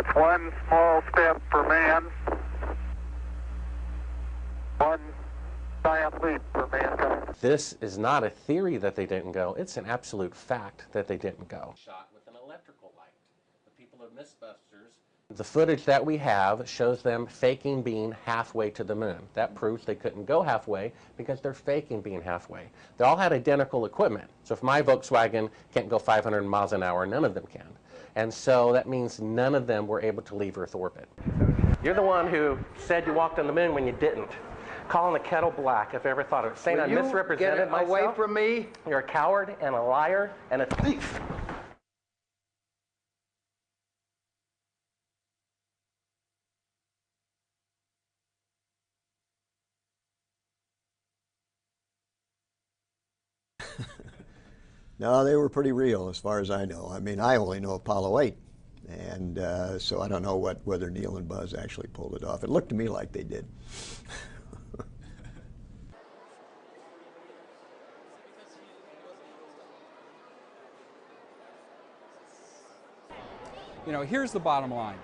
That's one small step for man, one giant leap for mankind. This is not a theory that they didn't go. It's an absolute fact that they didn't go. Shot with an electrical light. The people of Mythbusters. The footage that we have shows them faking being halfway to the moon. That proves they couldn't go halfway because they're faking being halfway. They all had identical equipment. So if my Volkswagen can't go 500 miles an hour, none of them can. And so that means none of them were able to leave Earth orbit. You're the one who said you walked on the moon when you didn't. Calling the kettle black, if I ever thought of it. Saying I misrepresented myself. Away from me. You're a coward and a liar and a thief. No, they were pretty real as far as I know. I mean, I only know Apollo 8. And so I don't know whether Neil and Buzz actually pulled it off. It looked to me like they did. You know, here's the bottom line.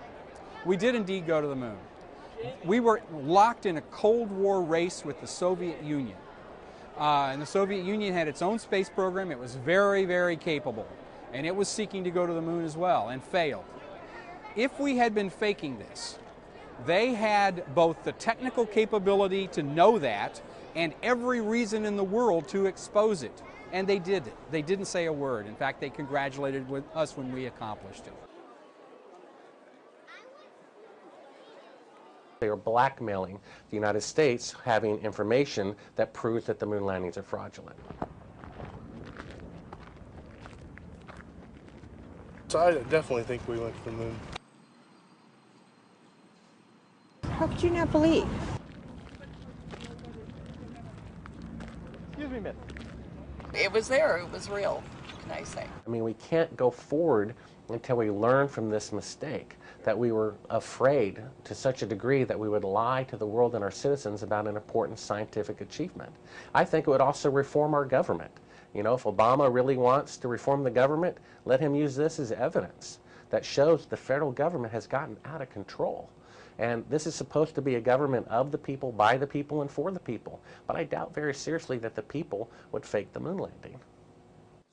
We did indeed go to the moon. We were locked in a Cold War race with the Soviet Union. And the Soviet Union had its own space program. It was very, very capable. And it was seeking to go to the moon as well and failed. If we had been faking this, they had both the technical capability to know that and every reason in the world to expose it. And they did it. They didn't say a word. In fact, they congratulated us when we accomplished it. They are blackmailing the United States, having information that proves that the moon landings are fraudulent. So I definitely think we went to the moon. How could you not believe? Excuse me, miss. It was there. It was real. What can I say? I mean, we can't go forward until we learn from this mistake, that we were afraid to such a degree that we would lie to the world and our citizens about an important scientific achievement. I think it would also reform our government. You know, if Obama really wants to reform the government, let him use this as evidence that shows the federal government has gotten out of control. And this is supposed to be a government of the people, by the people, and for the people. But I doubt very seriously that the people would fake the moon landing.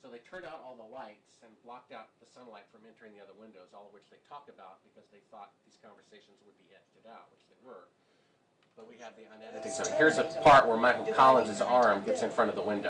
So they turned out all the lights and blocked out the sunlight from entering the other windows, all of which they talked about because they thought these conversations would be edited out, which they were. But we have the unedited. So here's a part where Michael Collins' arm gets in front of the window.